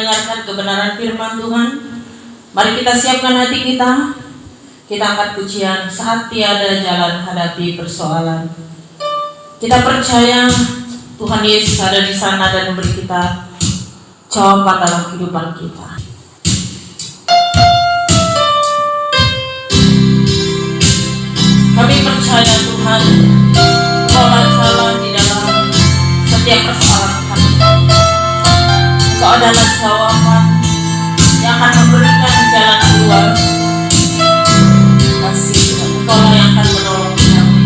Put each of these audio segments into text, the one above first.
mendengarkan kebenaran firman Tuhan. Mari kita siapkan hati kita. Kita angkat pujian Saat Tiada Jalan Hadapi Persoalan. Kita percaya Tuhan Yesus ada di sana dan memberi kita jawaban dalam kehidupan kita. Kami percaya Tuhan, Kau jalan di dalam setiap persoalan kami. Kau adalah jawaban yang akan memberikan jalan keluar. Kasih Tuhan, Kau yang akan menolong kami.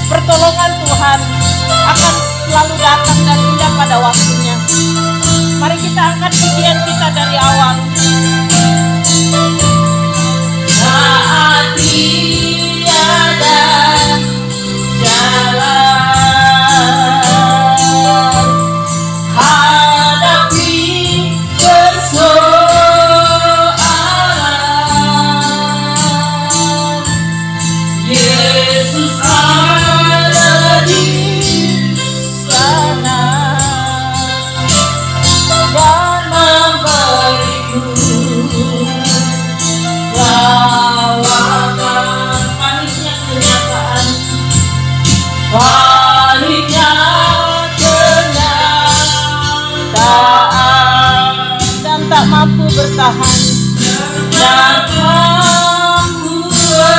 Pertolongan Tuhan akan selalu datang dan indah pada waktunya. Mari kita angkat pujian kita dari awal. Saat tiada jalan hadapi persoalan, Yesus ada di sana dan memberiku jawaban. Pahitnya kenyataan, pahitnya kenyataan, Dan tak mampu bertahan. dan mampu bertahan.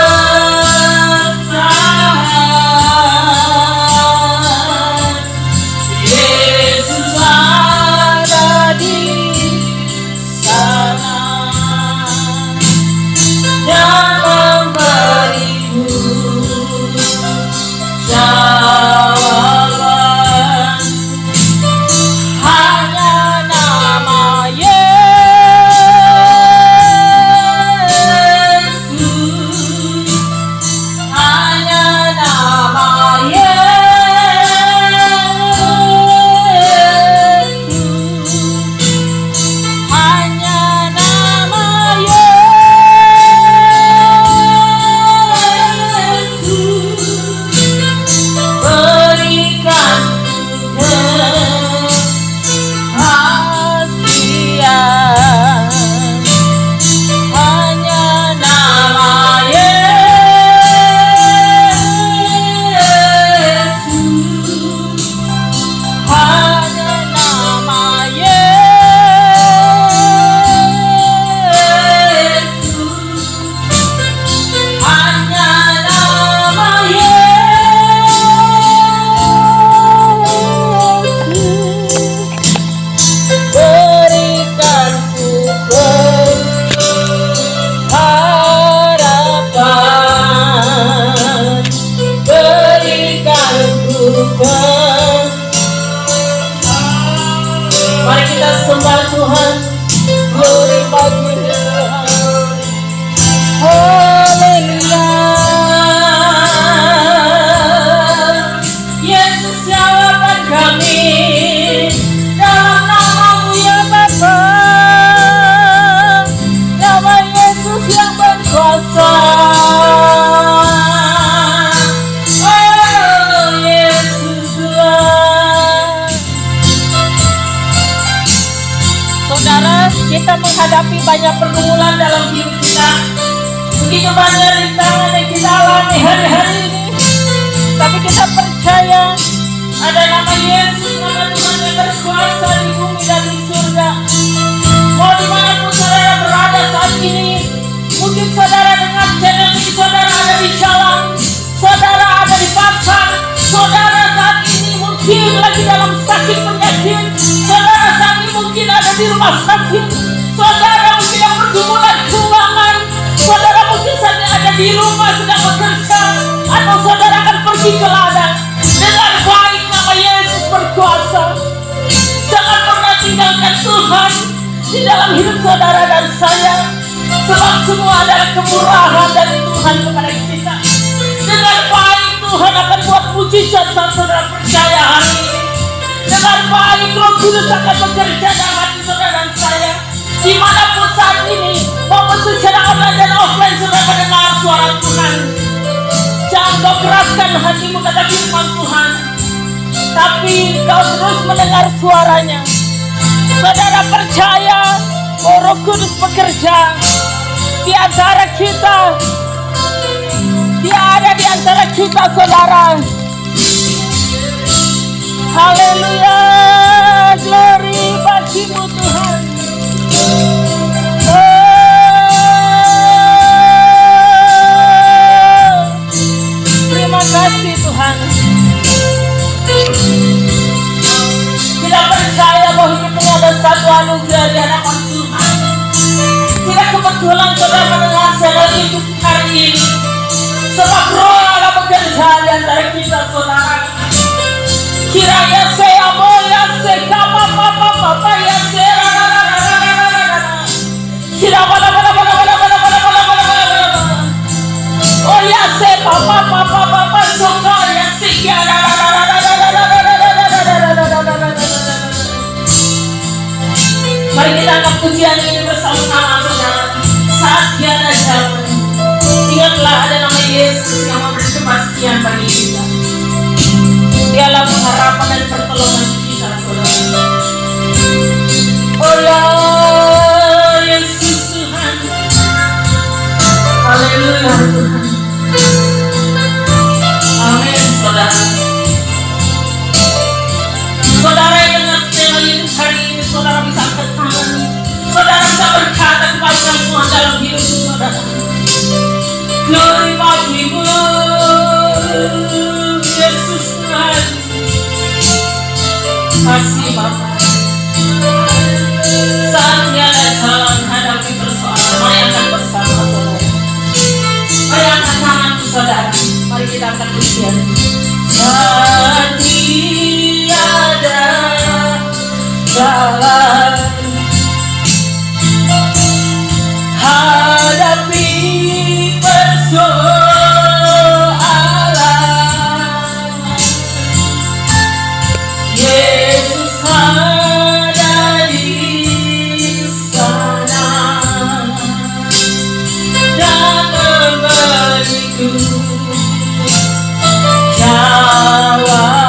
Yesus ada di sana dan memberiku jawaban. Hanya nama Yesus Tuhan. Mari kita sembah Tuhan. Glory bagi Tuhan. Haleluya. Yesus jawaban kami dalam namamu ya Bapa. Nama Yesus yang berkuasa. Oh Yesus Tuhan. Saudara, kita menghadapi banyak pergumulan dalam hidup kita. Begitu banyak rintangan yang kita alami hari-hari ini, Tapi kita percaya ada nama Yesus, nama Tuhan yang berkuasa di bumi dan di surga. mau dimanapun saudara berada saat ini, mungkin saudara dengar channel ini, saudara ada di jalan, saudara ada di pasar, saudara saat ini mungkin lagi dalam sakit penyakit, saudara saat ini mungkin ada di rumah sakit, saudara mungkin yang pergumulan keuangan, saudara mungkin saat ini ada di rumah sedang bekerja, atau saudara akan pergi ke ladang. Dengan baik nama Yesus berkuasa. Jangan pernah tinggalkan Tuhan di dalam hidup saudara dan saya, sebab semua adalah kemurahan dari Tuhan kepada kita. Dengan baik Tuhan akan buat mujizat saat saudara percaya hari ini. Dengan baik Roh Kudus akan bekerja dalam hati saudara dan saya. Dimanapun saat ini, maupun secara online dan offline saudara mendengar suara Tuhan. Jangan kau keraskan hatimu kata firman Tuhan, tapi kau terus mendengar suaranya. Saudara percaya bahwa Roh Kudus bekerja di antara kita. Dia ada di antara kita, saudara. Haleluya, glory bagimu Tuhan. Terima kasih Tuhan. Kita percaya bahwa hidup ini ada satu anugerah di hadapan Tuhan. Tidak kebetulan saudara mendengar channel itu hari ini, sebab Roh Allah bekerja di antara kita, saudara. Kiranya saya boya sekama papa ya sera. Kira bala. Oh ya se papa soka ya sikiara. Mari kita angkat pujian ini bersama-sama, saudara. Saat tiada zaman, ingatlah ada nama Yesus yang memberi kepastian bagi kita. Dialah pengharapan dan pertolongan kita, saudara. Oh ya Yesus Tuhan. Haleluya Tuhan. Amin, saudara. Saudara yang dengar channel ini hari ini, saudara bisa angkat tangan. Saudara bisa berkata kepada Tuhan dalam hidup saudara. Glory bagimu Yesus Tuhan. Kasih Bapa. Saatnya ada jalan hadapi persoalan. Mari angkat bersama saudara. Mari angkat tanganku saudara. Mari kita angkat pujian. Saat tiada jalan hadapi persoalan, Yesus ada di sana dan memberiku jawaban.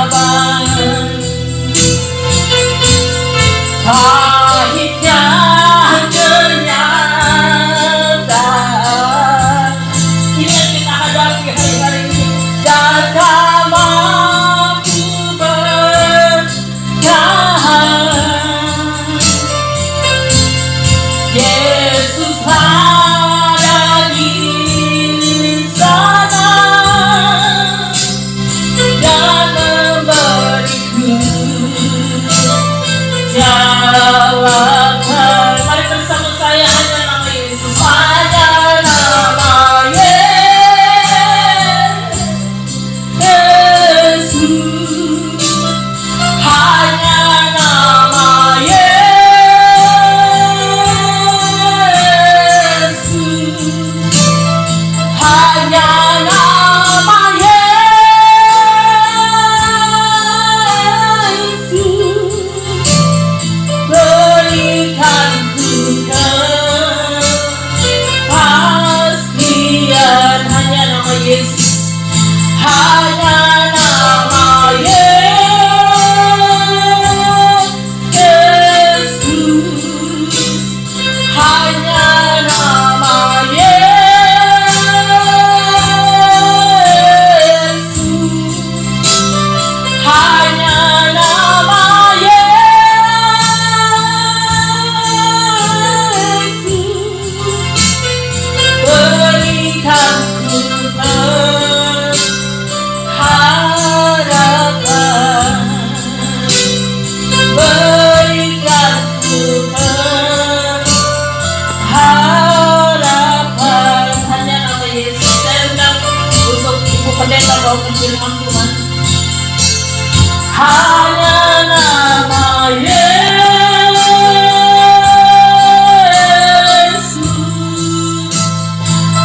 hanya nama Yesus,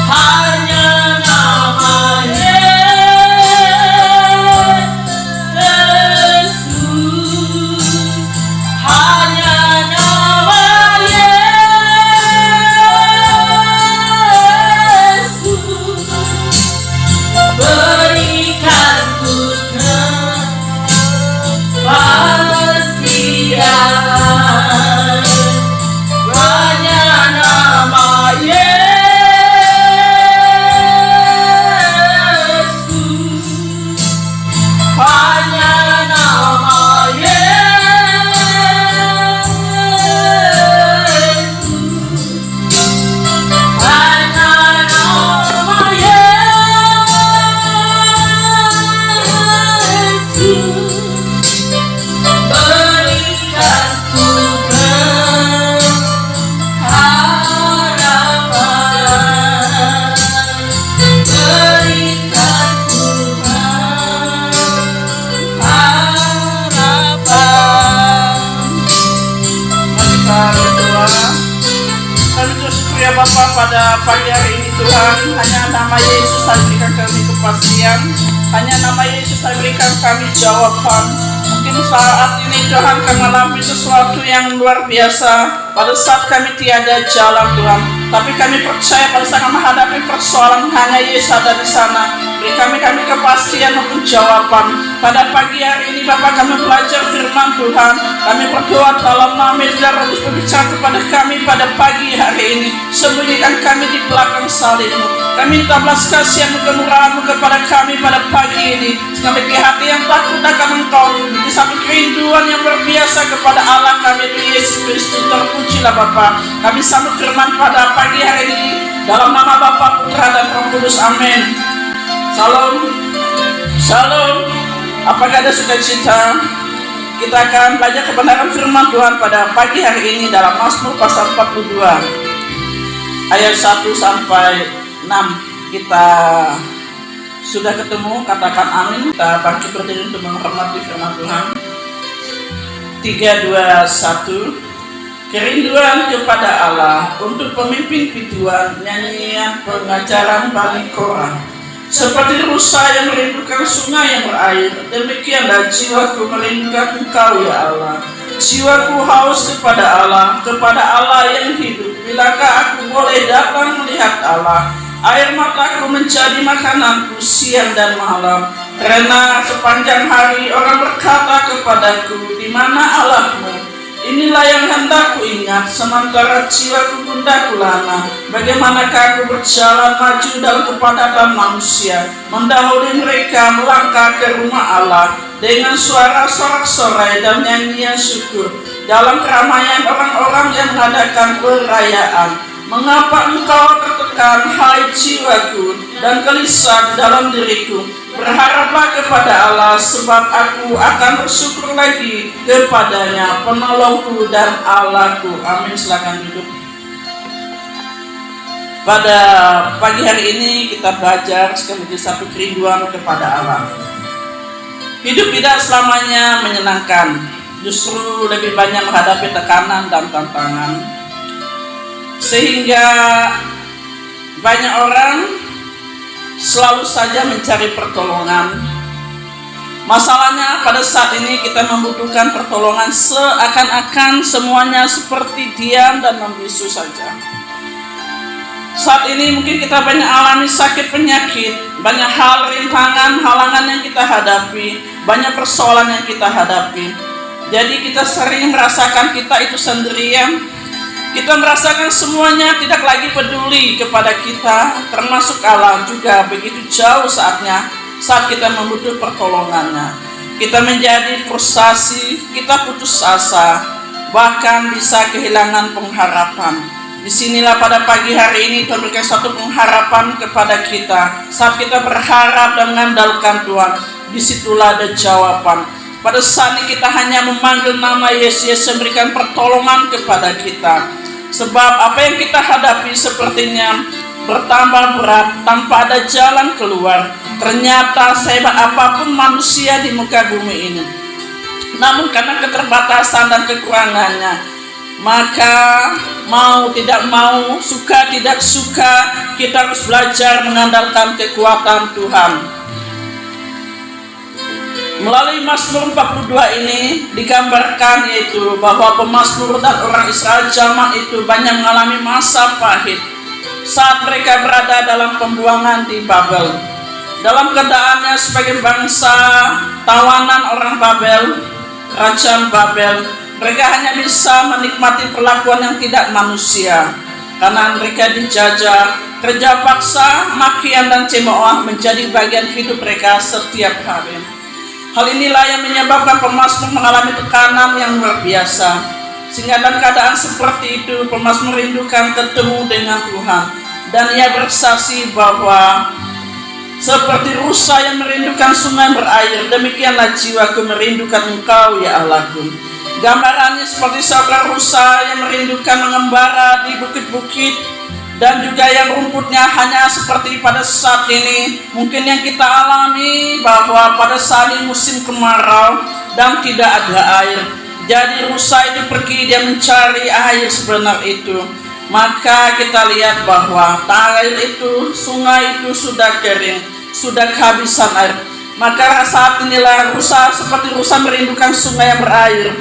hanya nama Yesus, hanya nama Yesus, berikan ku kepastian, hanya nama Yesus, hanya nama Yesus, hanya nama Yesus, berikan ku harapan, berikan ku harapan. Mari kita berdoa. Kami bersyukur ya Bapa pada pagi hari ini Tuhan, hanya nama Yesus saya berikan kami kepastian, hanya nama Yesus saya berikan kami jawaban. Mungkin saat ini Tuhan kami mengalami sesuatu yang luar biasa, pada saat kami tiada jalan Tuhan, tapi kami percaya pada saat kami menghadapi persoalan hanya Yesus ada di sana. Beri kami kepastian untuk jawaban. Pada pagi hari ini Bapak kami belajar firman Tuhan. Kami berdoa dalam nama Yesus dan Roh Kudus berbicara kepada kami pada pagi hari ini. Sembunyikan kami di belakang salib-Mu. Kami minta belas kasihan-Mu, kemurahan-Mu kepada kami pada pagi ini. Kami ke hati yang takut akan Engkau, di satu kerinduan yang luar biasa kepada Allah kami Yesus Kristus. Terpujilah Bapa. Kami sambut firman pada pagi hari ini dalam nama Bapa, Putra dan Roh Kudus. Amin. Shalom, shalom. Apakah ada sukacita? Kita akan belajar kebenaran firman Tuhan pada pagi hari ini dalam Mazmur pasal 42 ayat 1 sampai 6. Kita sudah ketemu, katakan amin. Kita bangkit berdiri untuk menghormati firman Tuhan. 3, 2, 1. Kerinduan kepada Allah untuk pemimpin pituan, nyanyian pengajaran Bani Korah. Seperti rusa yang merindukan sungai yang berair, demikianlah jiwaku merindukan Engkau ya Allah. Jiwaku haus kepada Allah yang hidup. Bilakah aku boleh datang melihat Allah? Air mataku menjadi makananku siang dan malam. Karena sepanjang hari orang berkata kepadaku, di mana Allahmu? Inilah yang hendak ku ingat, sementara jiwaku gundah gulana. Bagaimanakah aku berjalan maju dalam kepadatan manusia, mendahului mereka melangkah ke rumah Allah dengan suara sorak-sorai dan nyanyian syukur dalam keramaian orang-orang yang mengadakan perayaan. Mengapa engkau tertekan, hai jiwaku, dan gelisah di dalam diriku? Berharaplah kepada Allah, sebab aku akan bersyukur lagi kepadanya, penolongku dan Allahku. Amin. Silakan duduk. Pada pagi hari ini kita belajar sekali lagi satu kerinduan kepada Allah. Hidup tidak selamanya menyenangkan, justru lebih banyak menghadapi tekanan dan tantangan, sehingga banyak orang selalu saja mencari pertolongan. Masalahnya pada saat ini kita membutuhkan pertolongan, seakan-akan semuanya seperti diam dan membisu saja. Saat ini mungkin kita banyak alami sakit penyakit, banyak hal rintangan, halangan yang kita hadapi, banyak persoalan yang kita hadapi. Jadi kita sering merasakan kita itu sendirian. Kita merasakan semuanya tidak lagi peduli kepada kita, termasuk Allah juga begitu jauh saatnya saat kita membutuhkan pertolongannya. Kita menjadi frustasi, kita putus asa, bahkan bisa kehilangan pengharapan. Disinilah pada pagi hari ini Tuhan berikan satu pengharapan kepada kita. Saat kita berharap dan mengandalkan Tuhan, disitulah ada jawaban. Pada saat ini kita hanya memanggil nama Yesus yang memberikan pertolongan kepada kita. Sebab apa yang kita hadapi sepertinya bertambah berat tanpa ada jalan keluar. Ternyata sehebat apapun manusia di muka bumi ini, Namun karena keterbatasan dan kekurangannya, maka mau tidak mau, suka tidak suka, kita harus belajar mengandalkan kekuatan Tuhan. Melalui Mazmur 42 ini digambarkan yaitu bahwa pemazmur dan orang Israel zaman itu banyak mengalami masa pahit saat mereka berada dalam pembuangan di Babel. Dalam keadaannya sebagai bangsa tawanan orang Babel, kerajaan Babel, mereka hanya bisa menikmati perlakuan yang tidak manusia karena mereka dijajah, kerja paksa, makian dan cemooh menjadi bagian hidup mereka setiap hari. Hal inilah yang menyebabkan pemazmur mengalami tekanan yang luar biasa. Sehingga dalam keadaan seperti itu, pemazmur merindukan ketemu dengan Tuhan. Dan ia bersaksi bahwa seperti rusa yang merindukan sungai berair, demikianlah jiwaku merindukan Engkau ya Allahku. Gambarannya seperti seorang rusa yang merindukan mengembara di bukit-bukit, dan juga yang rumputnya hanya seperti pada saat ini. Mungkin yang kita alami bahwa pada saat ini musim kemarau dan tidak ada air. Jadi rusa itu pergi, dia mencari air sebenar itu. Maka kita lihat bahwa air itu, sungai itu sudah kering, sudah kehabisan air. Maka saat inilah rusa seperti rusa merindukan sungai yang berair,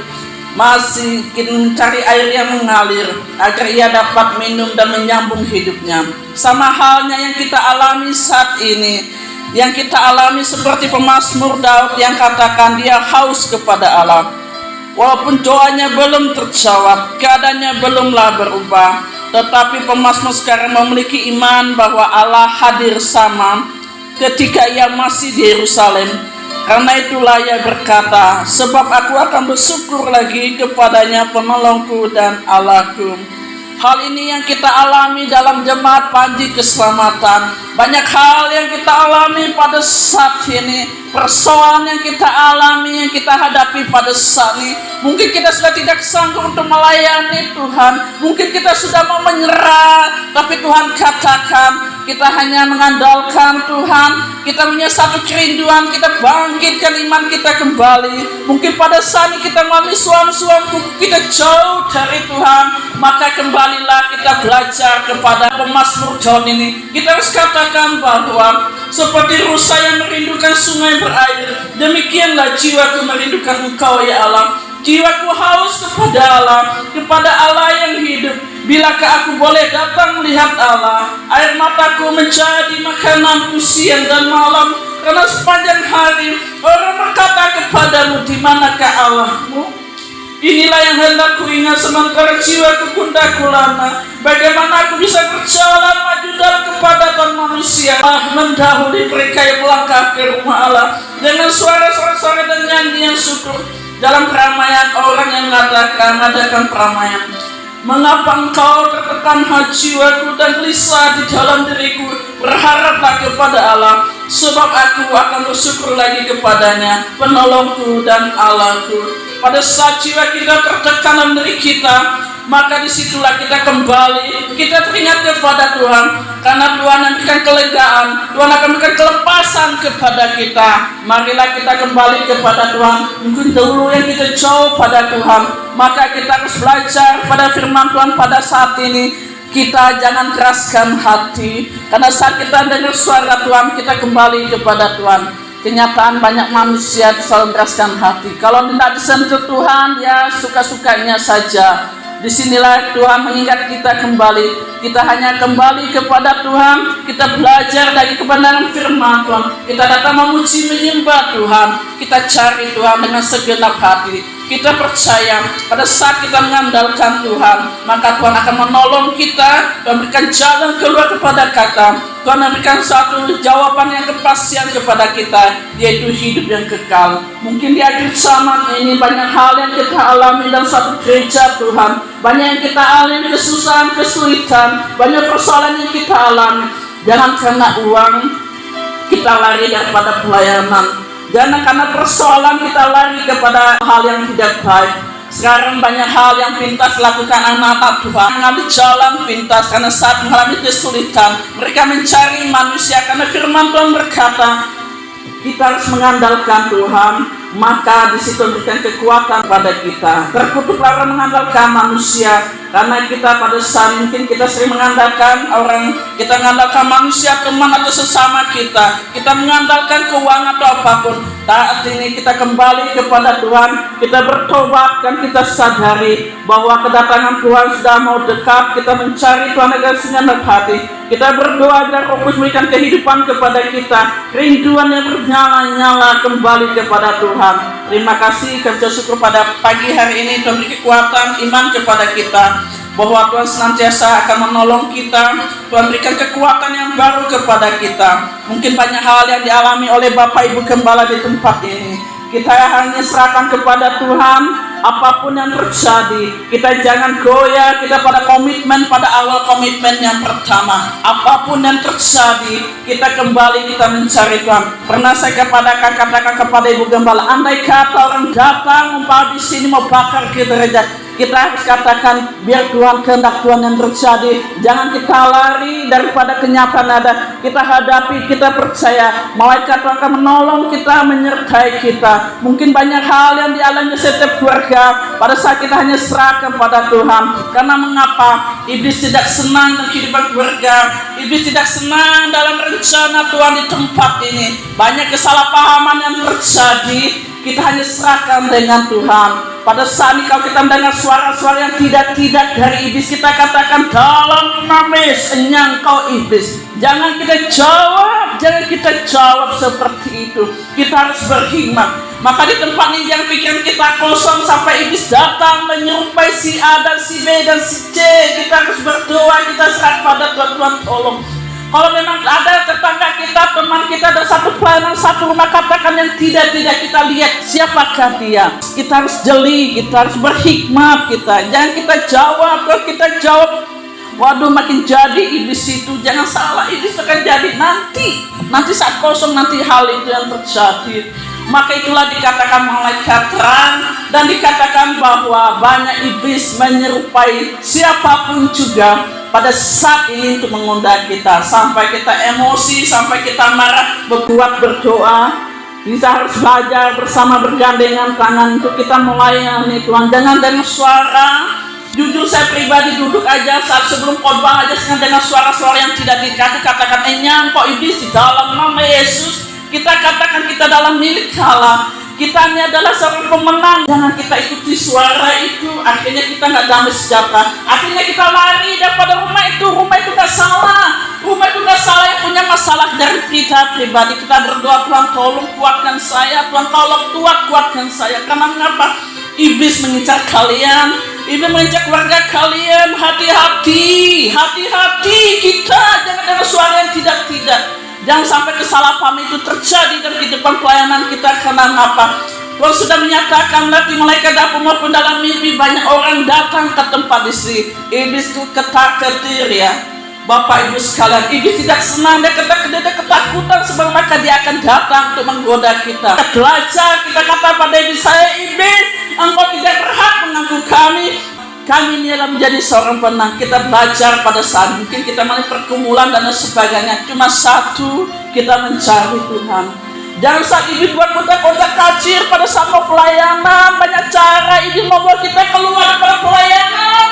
masih mencari air yang mengalir agar ia dapat minum dan menyambung hidupnya. Sama halnya yang kita alami saat ini, yang kita alami seperti pemazmur Daud yang katakan dia haus kepada Allah. Walaupun doanya belum terjawab, keadaannya belumlah berubah, tetapi pemazmur sekarang memiliki iman bahwa Allah hadir sama ketika ia masih di Yerusalem. Karena itulah ia berkata, sebab aku akan bersyukur lagi kepadanya penolongku dan Allahku. Hal ini yang kita alami dalam jemaat Panji Keselamatan. Banyak hal yang kita alami pada saat ini, persoalan yang kita alami, yang kita hadapi pada saat ini. Mungkin kita sudah tidak sanggup untuk melayani Tuhan, mungkin kita sudah mau menyerah, tapi Tuhan katakan kita hanya mengandalkan Tuhan. Kita punya satu kerinduan, kita bangkitkan iman kita kembali. Mungkin pada saat ini kita mengalami suam-suam, kita jauh dari Tuhan, maka kembalilah kita belajar kepada pemazmur Daud ini. Kita harus katakan bahwa seperti rusa yang merindukan sungai berair, demikianlah jiwaku merindukan Engkau ya Allah. Jiwaku haus kepada Allah yang hidup. Bilakah aku boleh datang melihat Allah? Air mataku menjadi makananku siang dan malam, karena sepanjang hari orang berkata kepadamu, di manakah Allahmu? Inilah yang hendak ku ingat sementara jiwaku gundah gulana. Bagaimana aku bisa berjalan maju dalam kepadatan manusia? Mendahului mereka yang melangkah ke rumah Allah dengan suara-suara dan nyanyian syukur. Dalam keramaian orang yang mengatakan, adakan keramaian. Mengapa engkau tertekan jiwaku dan gelisah di dalam diriku? Berharaplah kepada Allah, sebab aku akan bersyukur lagi kepadanya, penolongku dan Allahku. Pada saat jiwa kita tertekan dalam diri kita, maka disitulah kita kembali, kita teringat kepada Tuhan. Karena Tuhan memberikan kelegaan, Tuhan akan memberikan kelepasan kepada kita. Marilah kita kembali kepada Tuhan. Mungkin dahulu yang kita jauh pada Tuhan, maka kita harus belajar pada firman Tuhan pada saat ini. Kita jangan keraskan hati, karena saat kita dengar suara Tuhan, kita kembali kepada Tuhan. Kenyataan banyak manusia selalu keraskan hati. Kalau tidak disentuh Tuhan, ya suka-sukanya saja. Disinilah Tuhan mengingat kita kembali. Kita hanya kembali kepada Tuhan. Kita belajar dari kebenaran firman Tuhan. Kita datang memuji menyembah Tuhan. Kita cari Tuhan dengan segenap hati. Kita percaya pada saat kita mengandalkan Tuhan, maka Tuhan akan menolong kita, memberikan jalan keluar kepada kita. Tuhan memberikan satu jawaban yang kepastian kepada kita, yaitu hidup yang kekal. Mungkin di akhir zaman ini banyak hal yang kita alami dalam satu gereja Tuhan. Banyak yang kita alami kesusahan, kesulitan, banyak persoalan yang kita alami. Jangan karena uang kita lari daripada pelayanan. Jangan karena persoalan kita lari kepada hal yang tidak baik. Sekarang banyak hal yang pintas dilakukan anak-anak Tuhan, mengambil jalan pintas karena saat mengalami kesulitan mereka mencari manusia. Karena firman Tuhan berkata kita harus mengandalkan Tuhan, maka di situ memberikan kekuatan pada kita. Terkutuklah orang mengandalkan manusia, karena kita pada saat mungkin kita sering mengandalkan orang, kita mengandalkan manusia, teman atau sesama kita mengandalkan keuangan atau apapun. Saat ini kita kembali kepada Tuhan, kita bertobat dan kita sadari bahwa kedatangan Tuhan sudah mau dekat. Kita mencari Tuhan agar segenap hati. Kita berdoa agar Roh Kudus memberikan kehidupan kepada kita, kerinduan yang bernyala-nyala kembali kepada Tuhan. Terima kasih, kami bersyukur pada pagi hari ini Tuhan beri kekuatan iman kepada kita, bahwa Tuhan senantiasa akan menolong kita. Tuhan berikan kekuatan yang baru kepada kita. Mungkin banyak hal yang dialami oleh Bapak Ibu Gembala di tempat ini, kita hanya serahkan kepada Tuhan. Apapun yang terjadi, kita jangan goyah. Kita pada komitmen, pada awal komitmen yang pertama. Apapun yang terjadi, kita kembali, kita mencari Tuhan. Pernah saya katakan kepada Ibu Gembala, andai kata orang datang umpama di sini mau bakar ke gereja, kita harus katakan, biar Tuhan, kehendak Tuhan yang terjadi. Jangan kita lari daripada kenyataan ada. Kita hadapi, kita percaya malaikat Tuhan akan menolong kita, menyertai kita. Mungkin banyak hal yang dialami setiap keluarga pada saat kita hanya serahkan pada Tuhan. Karena mengapa? Iblis tidak senang dalam kehidupan keluarga. Iblis tidak senang dalam rencana Tuhan di tempat ini. Banyak kesalahpahaman yang terjadi. Kita hanya serahkan dengan Tuhan. Pada saat ini kalau kita mendengar suara-suara yang tidak dari iblis, kita katakan dalam nama Yesus, enyang kau iblis. Jangan kita jawab seperti itu. Kita harus berhikmat. Maka di tempat ini jangan pikiran kita kosong sampai iblis datang menyerupai si A dan si B dan si C. Kita harus berdoa, kita serah pada Tuhan. Tuhan tolong. Kalau memang ada tetangga kita, teman kita, ada satu pelayanan, satu rumah, katakan yang tidak kita lihat siapakah dia. Kita harus jeli, kita harus berhikmat kita. Jangan kita jawab, kalau kita jawab, waduh makin jadi iblis itu. Jangan salah, iblis akan jadi nanti saat kosong, nanti hal itu yang terjadi. Maka itulah dikatakan malaikat terang, dan dikatakan bahwa banyak iblis menyerupai siapapun juga pada saat ini untuk mengundang kita, sampai kita emosi, sampai kita marah. Berdoa, kita harus belajar bersama, bergandengan tangan untuk kita melayani Tuhan. Jangan dengan suara. Jujur saya pribadi duduk aja saat sebelum khotbah aja dengan suara-suara yang tidak dikasih, katakan enyang kok iblis di dalam nama Yesus. Kita katakan kita dalam milik Allah. Kita ini adalah seorang pemenang. Jangan kita ikuti suara itu. Akhirnya kita nggak damai sejahtera. Akhirnya kita lari daripada rumah itu. Rumah itu nggak salah. Rumah itu nggak salah. Yang punya masalah dari kita pribadi. Kita berdoa, Tuhan tolong kuatkan saya. Tuhan tolong kuatkan saya. Karena mengapa? Iblis mengincar kalian. Iblis mengincar keluarga kalian. Hati-hati kita. Jangan ada suara yang tidak. Jangan sampai kesalahpahaman itu terjadi dalam kehidupan pelayanan kita. Karena apa? Tuhan sudah menyatakan nanti malaikat dapur maupun dalam mimpi banyak orang datang ke tempat istri. Iblis itu ketar-ketir ya. Bapak Ibu sekalian, iblis tidak senang, dia ketakutan, sebab maka dia akan datang untuk menggoda kita. Kita belajar, kita kata pada iblis, saya iblis, engkau tidak berhak mengganggu kami. Kami ini adalah menjadi seorang penang. Kita belajar pada saat mungkin kita melalui pergumulan dan sebagainya. Cuma satu, kita mencari Tuhan. Jangan saat iblis buat kita kontak kacir pada saat mau pelayanan. Banyak cara iblis membuat kita keluar dari pelayanan.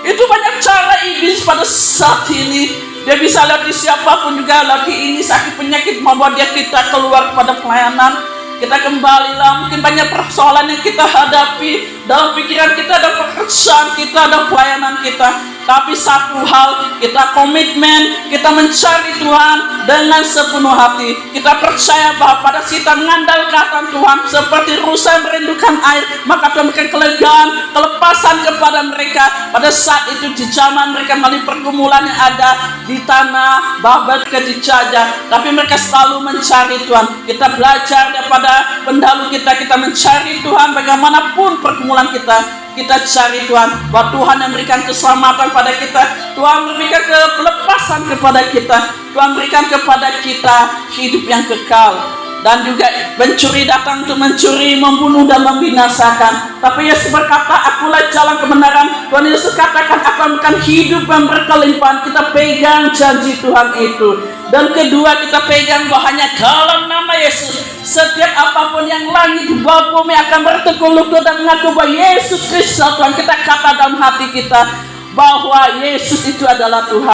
Itu banyak cara iblis pada saat ini. Dia bisa latih siapapun juga, latih ini sakit penyakit membuat dia kita keluar pada pelayanan. Kita kembalilah, mungkin banyak persoalan yang kita hadapi dalam pikiran kita, dalam pekerjaan kita, dalam pelayanan kita. Tapi satu hal, kita komitmen, kita mencari Tuhan dengan sepenuh hati. Kita percaya bahwa pada saat kita mengandalkan Tuhan seperti rusa merindukan air, maka Tuhan memberikan kelegaan, kelepasan kepada mereka. Pada saat itu di zaman mereka melalui pergumulan yang ada di tanah Babel, dijajah, tapi mereka selalu mencari Tuhan. Kita belajar daripada pendahulu kita mencari Tuhan bagaimanapun pergumulan kita cari Tuhan, bahwa Tuhan yang memberikan keselamatan pada kita, Tuhan memberikan kelepasan kepada kita, Tuhan berikan kepada kita hidup yang kekal. dan juga pencuri datang untuk mencuri, membunuh dan membinasakan. Tapi Yesus berkata, akulah jalan kebenaran. Tuhan Yesus katakan, aku akan hidup yang berkelimpahan. Kita pegang janji Tuhan itu. Dan kedua, kita pegang bahwanya dalam nama Yesus, setiap apapun yang langit di bawah bumi akan bertekuk lutut dan mengaku bahwa Yesus Kristus Tuhan. Kita kata dalam hati kita bahwa Yesus itu adalah Tuhan.